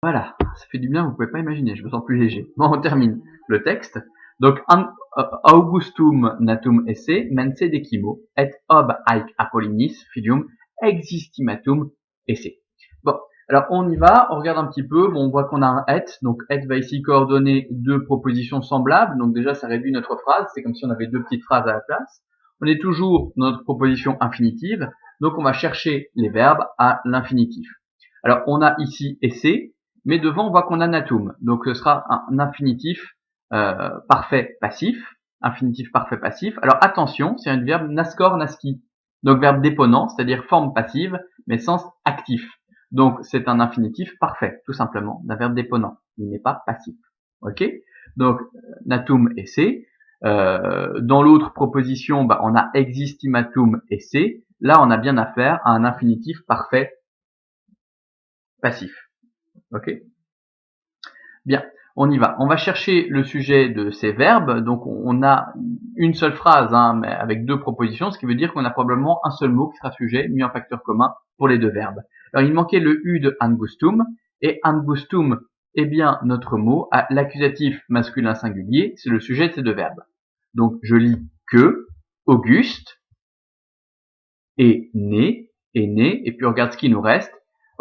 Voilà, ça fait du bien, vous pouvez pas imaginer, je me sens plus léger. Bon, on termine le texte. Donc, Augustum natum esse mense decimo et ob haec Apollinis filium existimatum esse. Bon, alors on y va, on regarde un petit peu, bon, on voit qu'on a un et, donc et va ici coordonner deux propositions semblables, donc déjà ça réduit notre phrase, c'est comme si on avait deux petites phrases à la place. On est toujours dans notre proposition infinitive, donc on va chercher les verbes à l'infinitif. Alors on a ici esse, mais devant on voit qu'on a natum, donc ce sera un infinitif parfait passif, infinitif parfait passif. Alors attention, c'est un verbe naskor naski, donc verbe déponent, c'est-à-dire forme passive, mais sens actif. Donc c'est un infinitif parfait, tout simplement, d'un verbe déponent. Il n'est pas passif. Ok? Donc natum esse. Dans l'autre proposition, on a existimatum esse. Là, on a bien affaire à un infinitif parfait passif. Ok? Bien, on y va. On va chercher le sujet de ces verbes. Donc, on a une seule phrase, mais avec deux propositions, ce qui veut dire qu'on a probablement un seul mot qui sera sujet, mis en facteur commun pour les deux verbes. Alors, il manquait le U de angustum, et angustum est bien notre mot à l'accusatif masculin singulier, c'est le sujet de ces deux verbes. Donc, je lis que Auguste est né, et puis on regarde ce qui nous reste.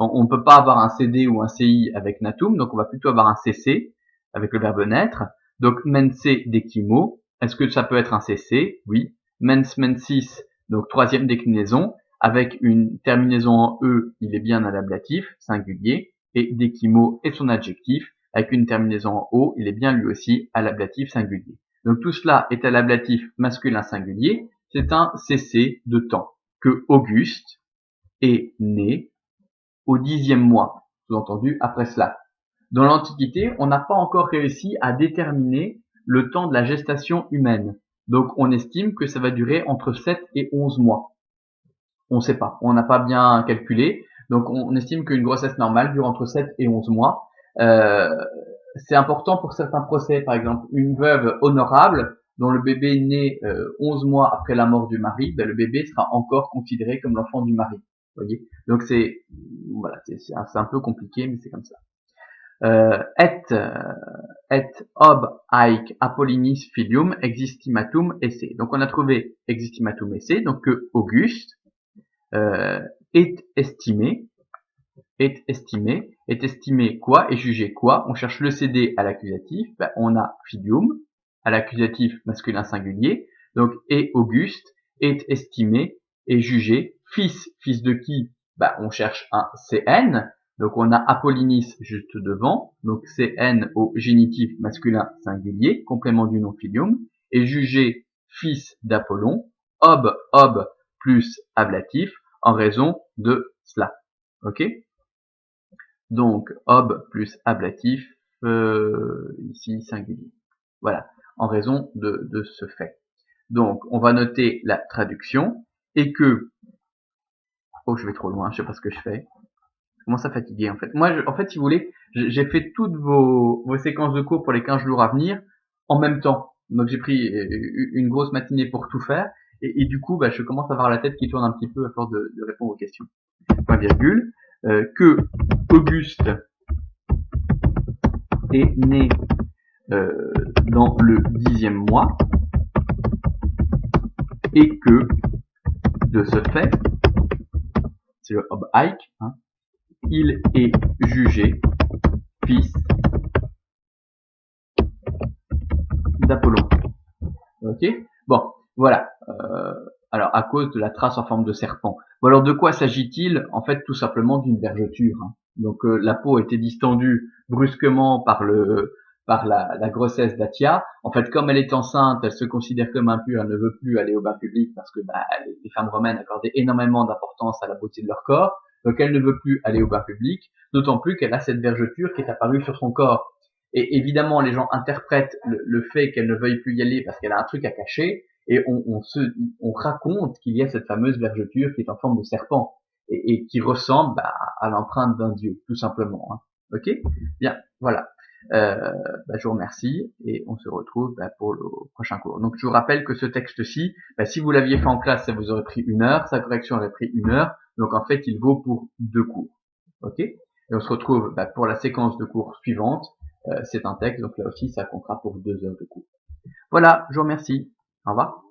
On ne peut pas avoir un CD ou un CI avec natum, donc on va plutôt avoir un CC avec le verbe naître. Donc mense decimo, est-ce que ça peut être un CC? Oui. Mens mensis, donc troisième déclinaison, avec une terminaison en E, il est bien à l'ablatif, singulier, et decimo est son adjectif, avec une terminaison en O, il est bien lui aussi à l'ablatif singulier. Donc tout cela est à l'ablatif masculin singulier, c'est un CC de temps, que Auguste est né au 10e mois, sous-entendu après cela. Dans l'Antiquité, on n'a pas encore réussi à déterminer le temps de la gestation humaine. Donc on estime que ça va durer entre 7 et 11 mois. On ne sait pas, on n'a pas bien calculé. Donc on estime qu'une grossesse normale dure entre 7 et 11 mois. C'est important pour certains procès, par exemple, une veuve honorable dont le bébé est né 11 mois après la mort du mari, le bébé sera encore considéré comme l'enfant du mari. Vous voyez. Donc c'est voilà, c'est un peu compliqué, mais c'est comme ça. Et ob haec Apollinis filium existimatum esse. Donc on a trouvé existimatum esse, donc que Auguste est estimé quoi, est jugé quoi. On cherche le CD à l'accusatif, on a filium à l'accusatif masculin singulier, donc et Auguste est estimé, est jugé, fils de qui? On cherche un CN, donc on a Apollinis juste devant, donc CN au génitif masculin singulier, complément du nom filium, et jugé fils d'Apollon, ob plus ablatif, en raison de cela. Ok? Donc, ob plus ablatif, ici singulier. Voilà, en raison de ce fait. Donc, on va noter la traduction, et que... Oh, je vais trop loin, je sais pas ce que je fais. Je commence à fatiguer, en fait. Moi, en fait, si vous voulez, j'ai fait toutes vos séquences de cours pour les 15 jours à venir en même temps. Donc, j'ai pris une grosse matinée pour tout faire, et du coup, je commence à avoir la tête qui tourne un petit peu à force de répondre aux questions. Point virgule, que Auguste est né dans le 10e mois, et que, de ce fait, c'est le ob haec, il est jugé fils d'Apollon. Ok? Bon, voilà. Alors, à cause de la trace en forme de serpent. Bon, alors, de quoi s'agit-il? En fait, tout simplement d'une vergeture. Donc, la peau a été distendue brusquement par la grossesse d'Atia. En fait, comme elle est enceinte, elle se considère comme impure, elle ne veut plus aller au bain public parce que les femmes romaines accordaient énormément d'importance à la beauté de leur corps. Donc, elle ne veut plus aller au bain public, d'autant plus qu'elle a cette vergeture qui est apparue sur son corps. Et évidemment, les gens interprètent le fait qu'elle ne veuille plus y aller parce qu'elle a un truc à cacher, et on raconte qu'il y a cette fameuse vergeture qui est en forme de serpent et qui ressemble à l'empreinte d'un dieu, tout simplement. Ok? Bien, voilà. Je vous remercie et on se retrouve pour le prochain cours. Donc je vous rappelle que ce texte-ci, si vous l'aviez fait en classe, ça vous aurait pris 1 heure, sa correction aurait pris 1 heure, donc en fait il vaut pour 2 cours. Ok? Et on se retrouve pour la séquence de cours suivante. C'est un texte, donc là aussi ça comptera pour 2 heures de cours. Voilà, je vous remercie. Au revoir.